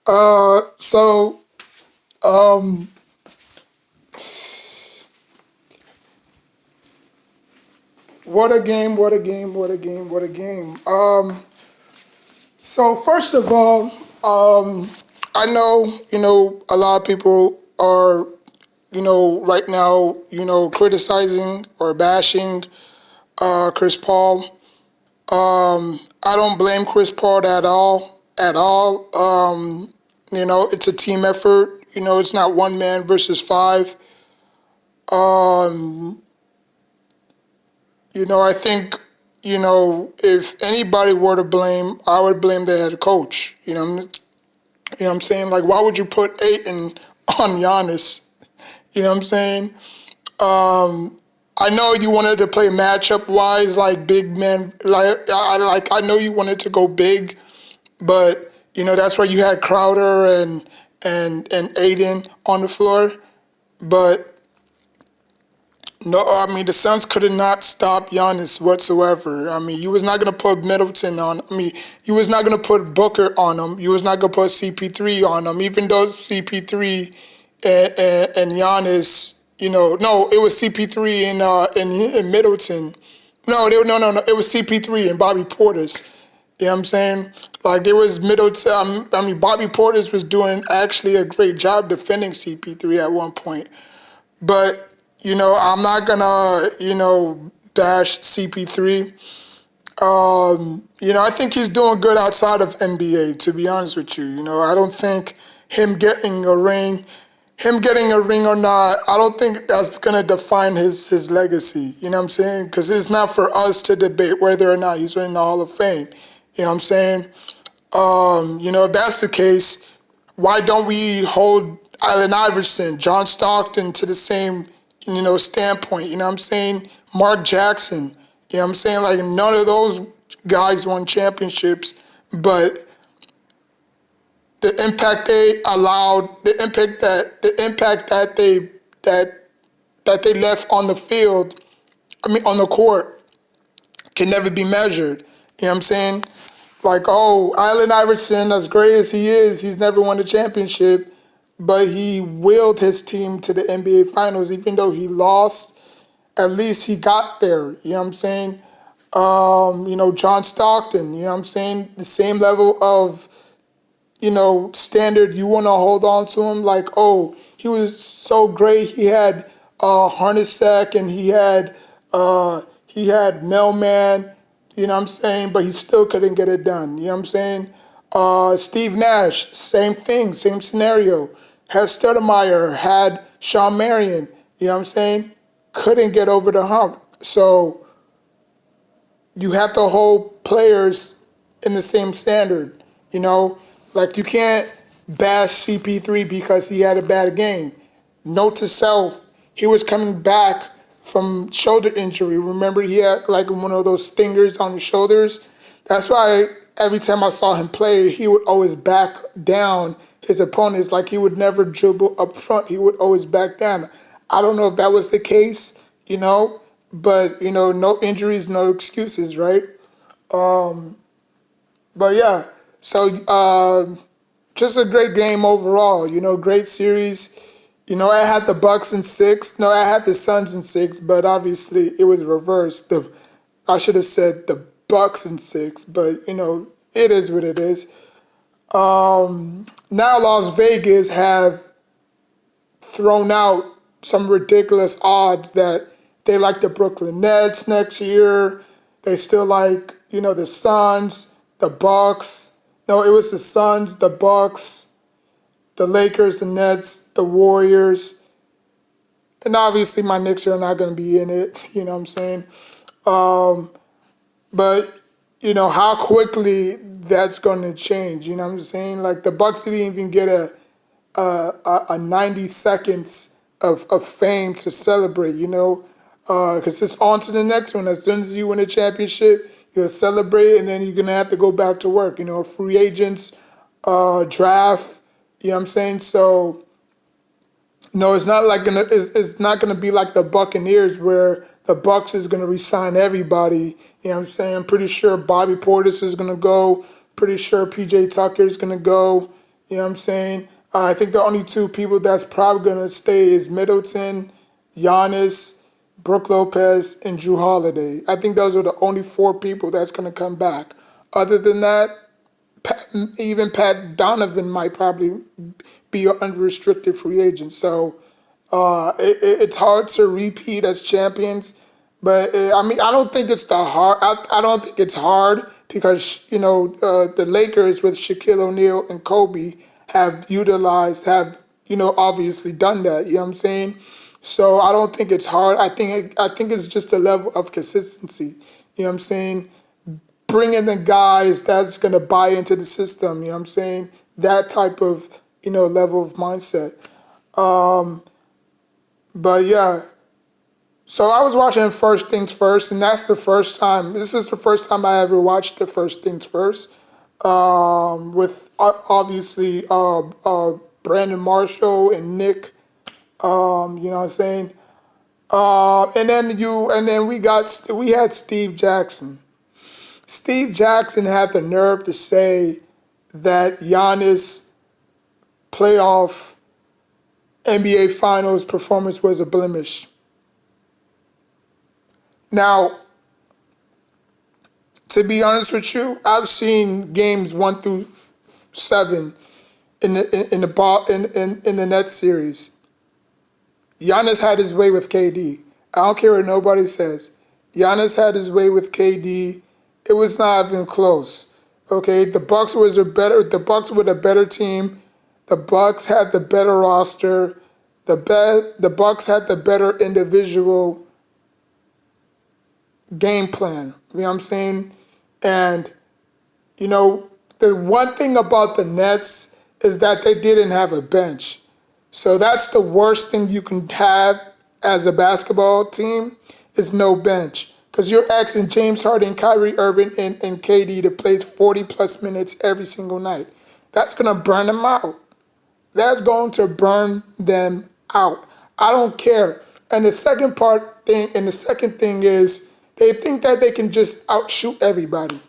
So um, what a game! What a game! What a game! What a game! So first of all, I know a lot of people are right now criticizing or bashing Chris Paul. I don't blame Chris Paul at all. At all. It's a team effort. It's not one man versus five. Um, I think, if anybody were to blame, I would blame the head coach. What I'm saying? Like, why would you put Ayton on Giannis? You know what I'm saying? I know you wanted to play matchup wise, like big men. I know you wanted to go big, but that's why you had Crowder and Aiden on the floor. But no, I mean the Suns could not stop Giannis whatsoever. I mean, you was not gonna put Middleton on. I mean, you was not gonna put Booker on him. You was not gonna put CP3 on him, even though CP3 and Giannis. No, it was CP3 and Middleton. No. It was CP3 and Bobby Portis. You know what I'm saying? Like there was Middleton. Bobby Portis was doing actually a great job defending CP3 at one point. But I'm not gonna bash CP3. I think he's doing good outside of NBA. To be honest with you, I don't think him getting a ring, or not, I don't think that's gonna define his legacy. You know what I'm saying? Because it's not for us to debate whether or not he's in the Hall of Fame. You know what I'm saying? If that's the case, why don't we hold Allen Iverson, John Stockton to the same, standpoint? You know what I'm saying? Mark Jackson. You know what I'm saying? Like none of those guys won championships, but the impact they allowed, the impact that they left on the field, on the court, can never be measured. You know what I'm saying? Like, oh, Allen Iverson, as great as he is, he's never won a championship, but he willed his team to the NBA Finals, even though he lost. At least he got there. You know what I'm saying? John Stockton. You know what I'm saying? The same level of standard. You want to hold on to him. Like, oh, he was so great. He had Hornacek and he had Mailman. You know what I'm saying? But he still couldn't get it done. You know what I'm saying? Steve Nash, same thing, same scenario. Had Stoudemire, had Sean Marion. You know what I'm saying? Couldn't get over the hump. So you have to hold players in the same standard. Like you can't bash CP3 because he had a bad game. Note to self, he was coming back from shoulder injury. Remember, he had like one of those stingers on his shoulders. That's why every time I saw him play, he would always back down his opponents. Like he would never dribble up front. He would always back down. I don't know if that was the case, but no injuries, no excuses, right? But yeah, so just a great game overall. Great series. I had the Bucks in six. No, I had the Suns in six, but obviously it was reversed. I should have said the Bucks in six, but it is what it is. Now Las Vegas have thrown out some ridiculous odds that they like the Brooklyn Nets next year. They still like the Suns, the Bucks. No, it was the Suns, the Bucks, the Lakers, the Nets, the Warriors. And obviously my Knicks are not going to be in it, you know what I'm saying? But, how quickly that's going to change, you know what I'm saying? Like the Bucks didn't even get a 90 seconds of fame to celebrate, because it's on to the next one. As soon as you win a championship, you'll celebrate, and then you're going to have to go back to work, free agents, draft, you know what I'm saying? So, it's not like it's not gonna be like the Buccaneers where the Bucks is gonna resign everybody. You know what I'm saying? I'm pretty sure Bobby Portis is gonna go. Pretty sure PJ Tucker is gonna go. You know what I'm saying? I think the only two people that's probably going to stay is Middleton, Giannis, Brook Lopez, and Drew Holiday. I think those are the only four people that's going to come back. Other than that, even Pat Donovan might probably be an unrestricted free agent. So it's hard to repeat as champions. But I mean, I don't think it's the hard. I don't think it's hard because the Lakers with Shaquille O'Neal and Kobe have obviously done that. You know what I'm saying? So I don't think it's hard. I think it's just a level of consistency. You know what I'm saying? Bringing the guys that's gonna buy into the system. You know what I'm saying? That type of level of mindset. But yeah, so I was watching First Things First, and that's the first time. This is the first time I ever watched the First Things First. With obviously Brandon Marshall and Nick. You know what I'm saying? And then we had Steve Jackson. Steve Jackson had the nerve to say that Giannis playoff NBA Finals performance was a blemish. Now, to be honest with you, I've seen games 1 through 7 in the Nets series. Giannis had his way with KD. I don't care what nobody says. Giannis had his way with KD. It was not even close. Okay, the Bucks were the better team. The Bucks had the better roster. The Bucks had the better individual game plan. You know what I'm saying? And the one thing about the Nets is that they didn't have a bench. So that's the worst thing you can have as a basketball team is no bench. Because you're asking James Harden, Kyrie Irving, and KD to play 40 plus minutes every single night. That's going to burn them out. That's going to burn them out. I don't care. And the second thing is they think that they can just outshoot everybody.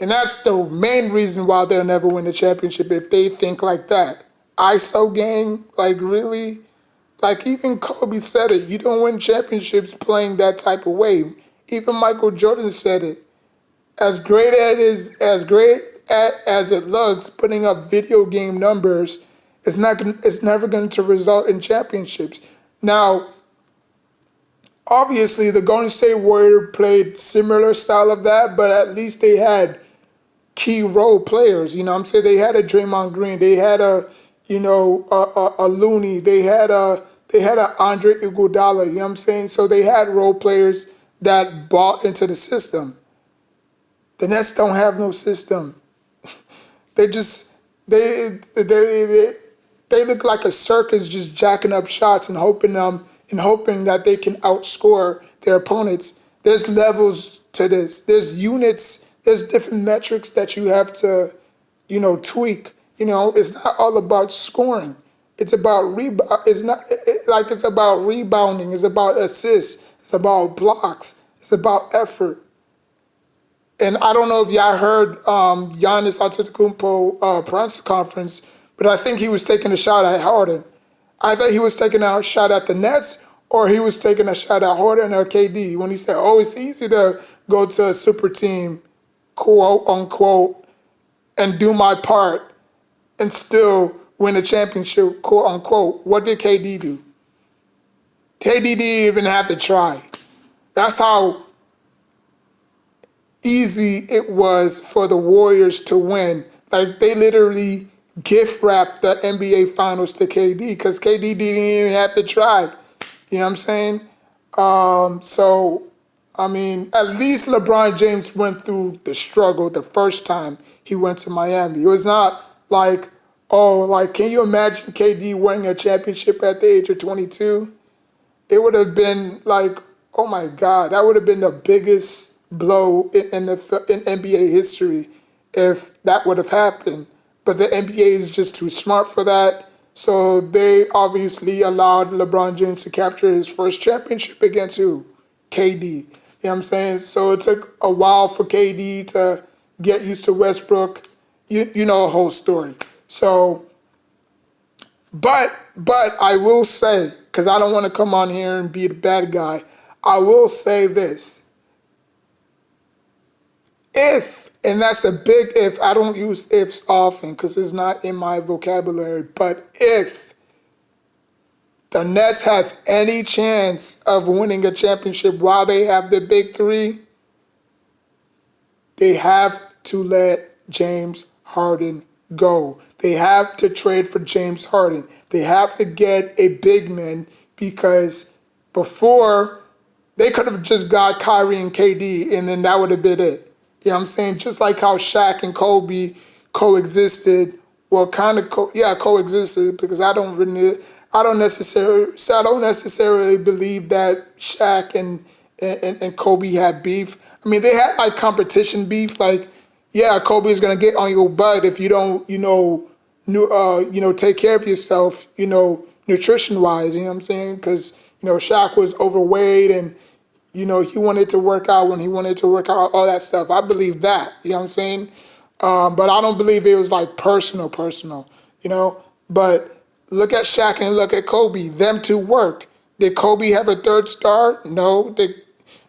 And that's the main reason why they'll never win the championship if they think like that. ISO gang, like really? Like even Kobe said it, you don't win championships playing that type of way. Even Michael Jordan said it. As it looks, putting up video game numbers it's never going to result in championships. Now, obviously the Golden State Warriors played similar style of that, but at least they had key role players. You know what I'm saying? They had a Draymond Green, they had a Looney, they had a Andre Iguodala, you know what I'm saying? So they had role players that bought into the system. The Nets don't have no system. They just they look like a circus just jacking up shots and hoping that they can outscore their opponents. There's levels to this. There's units, there's different metrics that you have to, tweak. It's not all about scoring. It's about it's about rebounding. It's about assists. It's about blocks. It's about effort. And I don't know if y'all heard Giannis Antetokounmpo press conference, but I think he was taking a shot at Harden. Either he was taking a shot at the Nets or he was taking a shot at Harden or KD when he said, "Oh, it's easy to go to a super team, quote unquote, and do my part and still win a championship, quote unquote." What did KD do? KD didn't even have to try. That's how easy it was for the Warriors to win. Like they literally gift wrapped the NBA Finals to KD because KD didn't even have to try. You know what I'm saying? So, I mean, at least LeBron James went through the struggle the first time he went to Miami. It was not like, can you imagine KD winning a championship at the age of 22? It would have been like, oh my God, that would have been the biggest blow in NBA history if that would have happened. But the NBA is just too smart for that. So they obviously allowed LeBron James to capture his first championship against who? KD. You know what I'm saying? So it took a while for KD to get used to Westbrook. You know the whole story. So, but I will say, because I don't want to come on here and be the bad guy, I will say this. If, and that's a big if, I don't use ifs often because it's not in my vocabulary, but if the Nets have any chance of winning a championship while they have the big three, they have to let James Harden go. They have to trade for James Harden. They have to get a big man because before they could have just got Kyrie and KD and then that would have been it. You know what I'm saying? Just like how Shaq and Kobe coexisted. Well, kind of, coexisted because I don't necessarily believe that Shaq and Kobe had beef. I mean, they had like competition beef. Like, yeah, Kobe is gonna get on your butt if you don't, take care of yourself, nutrition wise. You know what I'm saying? Because Shaq was overweight and he wanted to work out when he wanted to work out, all that stuff. I believe that. You know what I'm saying? But I don't believe it was like personal. But look at Shaq and look at Kobe. Them two worked. Did Kobe have a third star? No.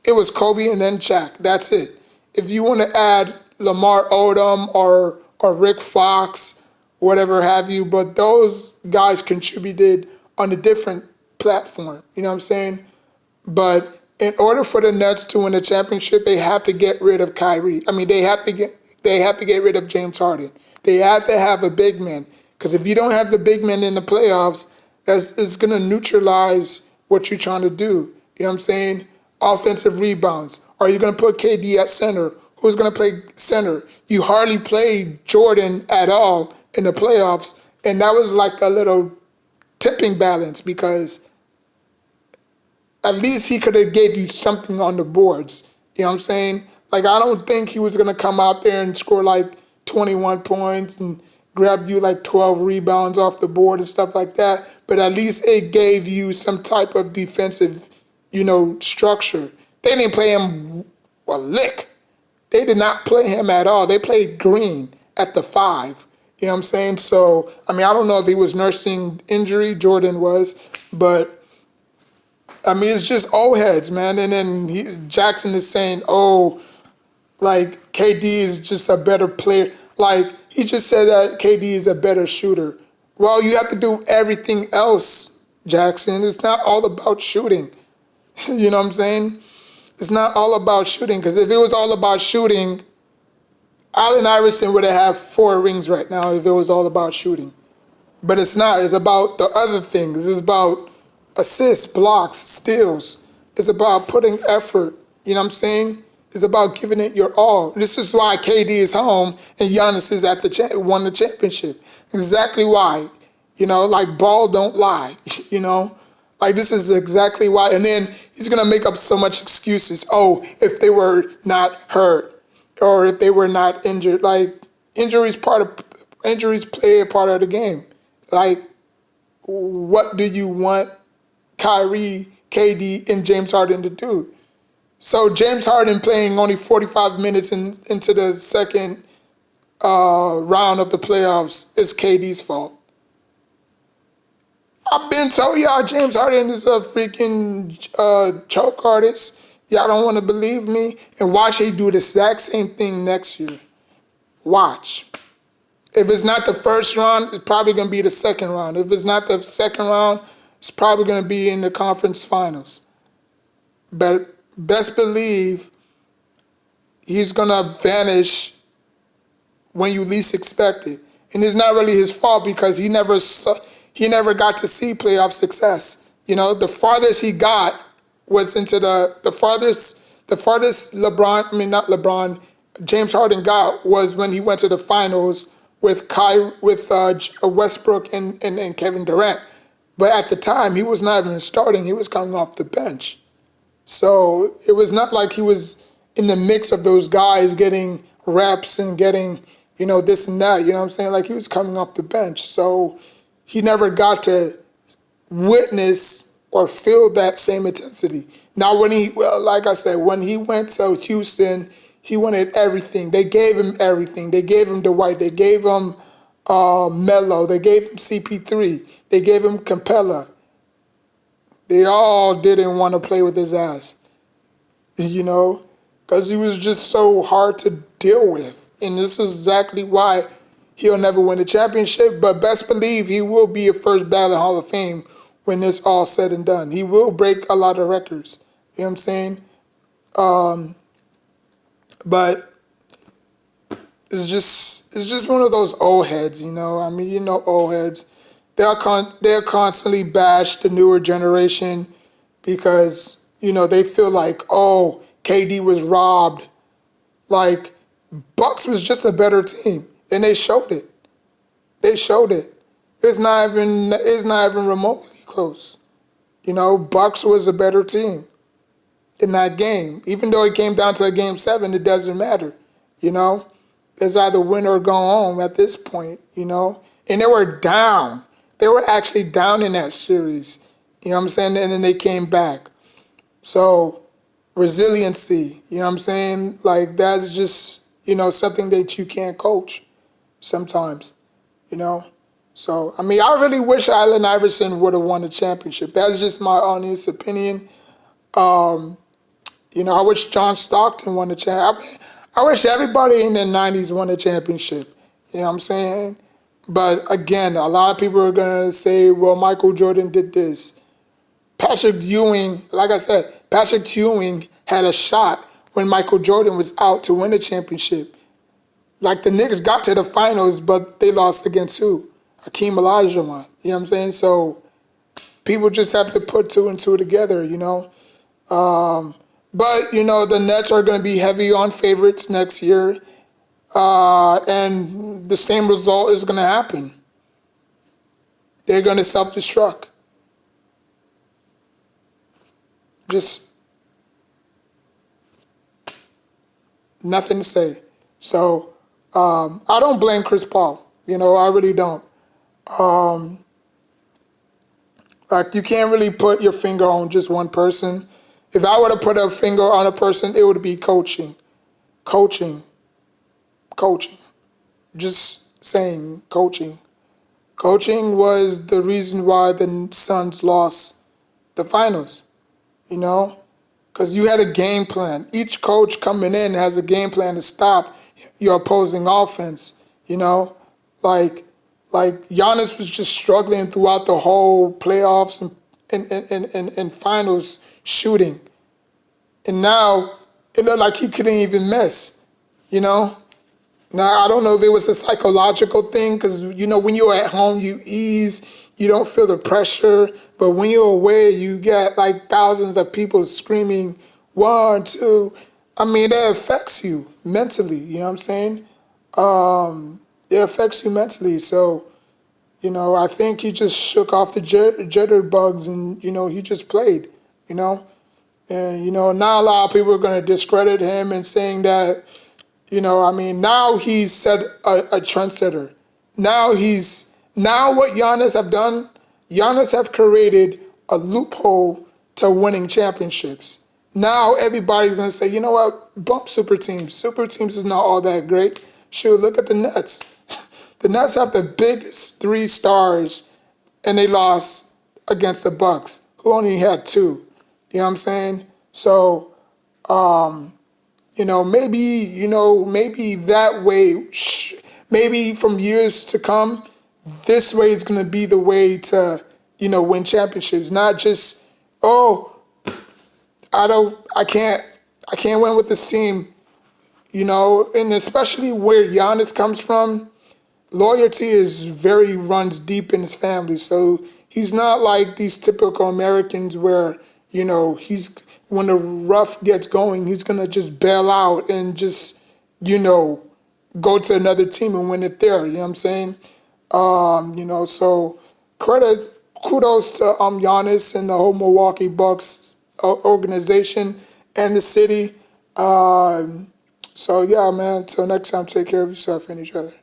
It was Kobe and then Shaq. That's it. If you want to add Lamar Odom or Rick Fox, whatever have you, but those guys contributed on a different platform. You know what I'm saying? But in order for the Nets to win the championship, they have to get rid of Kyrie. I mean, they have to get rid of James Harden. They have to have a big man. Because if you don't have the big man in the playoffs, it's going to neutralize what you're trying to do. You know what I'm saying? Offensive rebounds. Are you going to put KD at center? Who's going to play center? You hardly played Jordan at all in the playoffs. And that was like a little tipping balance because at least he could have gave you something on the boards. You know what I'm saying? Like, I don't think he was going to come out there and score like 21 points and grab you like 12 rebounds off the board and stuff like that. But at least it gave you some type of defensive, structure. They didn't play him a lick. They did not play him at all. They played Green at the 5. You know what I'm saying? So, I mean, I don't know if he was nursing injury. Jordan was. But I mean, it's just old heads, man. And then Jackson is saying, like, KD is just a better player. Like, he just said that KD is a better shooter. Well, you have to do everything else, Jackson. It's not all about shooting. You know what I'm saying? It's not all about shooting. Because if it was all about shooting, Allen Iverson would have 4 rings right now if it was all about shooting. But it's not. It's about the other things. It's about assists, blocks, steals. It's about putting effort. You know what I'm saying? It's about giving it your all. This is why KD is home and Giannis is won the championship. Exactly why. Like ball don't lie. Like this is exactly why. And then he's gonna make up so much excuses. Oh, if they were not hurt or if they were not injured. Like injuries play a part of the game. Like what do you want Kyrie, KD, and James Harden to do? So James Harden playing only 45 minutes into the second round of the playoffs is KD's fault. I've been told y'all James Harden is a freaking choke artist. Y'all don't want to believe me? And watch he do the exact same thing next year. Watch. If it's not the first round, it's probably going to be the second round. If it's not the second round, it's probably going to be in the conference finals. But best believe he's going to vanish when you least expect it. And it's not really his fault because he never got to see playoff success. The farthest he got was into the farthest James Harden got was when he went to the finals with Westbrook and Kevin Durant. But at the time, he was not even starting. He was coming off the bench. So it was not like he was in the mix of those guys getting reps and getting, this and that. You know what I'm saying? Like he was coming off the bench. So he never got to witness or feel that same intensity. Now, like I said, when he went to Houston, he wanted everything. They gave him everything. They gave him Dwight. They gave him Melo. They gave him CP3. They gave him Capella. They all didn't want to play with his ass, you know, because he was just so hard to deal with. And this is exactly why he'll never win the championship. But best believe he will be a first ballot Hall of Fame when it's all said and done. He will break a lot of records. You know what I'm saying? But it's just one of those old heads, you know. I mean, you know, old heads. They'll constantly bash the newer generation because you know they feel like, oh, KD was robbed. Like Bucks was just a better team, and they showed it. They showed it. It's not even remotely close. You know, Bucks was a better team in that game. Even though it came down to a game 7, it doesn't matter. You know, it's either win or go home at this point. You know, and they were down. They were actually down in that series. You know what I'm saying? And then they came back. So resiliency. You know what I'm saying? Like that's just something that you can't coach sometimes. You know. So I mean, I really wish Allen Iverson would have won the championship. That's just my honest opinion. I wish John Stockton won the championship. I wish everybody in the 90s won the championship. You know what I'm saying? But again, a lot of people are going to say, well, Michael Jordan did this. Patrick Ewing, like I said, Patrick Ewing had a shot when Michael Jordan was out to win the championship. Like the Knicks got to the finals, but they lost against who? Hakeem Olajuwon. You know what I'm saying? So people just have to put two and two together, you know. But, the Nets are going to be heavy on favorites next year. And the same result is going to happen. They're going to self-destruct. Just nothing to say. So I don't blame Chris Paul. I really don't. Like you can't really put your finger on just one person. If I were to put a finger on a person, it would be coaching. Coaching. Just saying coaching. Coaching was the reason why the Suns lost the finals, because you had a game plan. Each coach coming in has a game plan to stop your opposing offense, like Giannis was just struggling throughout the whole playoffs and finals shooting. And now it looked like he couldn't even miss, Now, I don't know if it was a psychological thing because, when you're at home, you ease, you don't feel the pressure. But when you're away, you get like thousands of people screaming, 1, 2. I mean, that affects you mentally, you know what I'm saying? It affects you mentally. So, I think he just shook off the jitterbugs and, he just played, And, now a lot of people are going to discredit him and saying that, now he's set a trendsetter. Now what Giannis have done, Giannis have created a loophole to winning championships. Now everybody's going to say, you know what, bump super teams. Super teams is not all that great. Shoot, look at the Nets. The Nets have the biggest 3 stars, and they lost against the Bucks, who only had 2. You know what I'm saying? So, maybe that way, maybe from years to come, this way is going to be the way to, win championships. Not just, I can't win with this team, and especially where Giannis comes from. Loyalty runs deep in his family. So he's not like these typical Americans where, when the rough gets going, he's going to just bail out and just, go to another team and win it there. You know what I'm saying? So kudos to Giannis and the whole Milwaukee Bucks organization and the city. So yeah, man, till next time, take care of yourself and each other.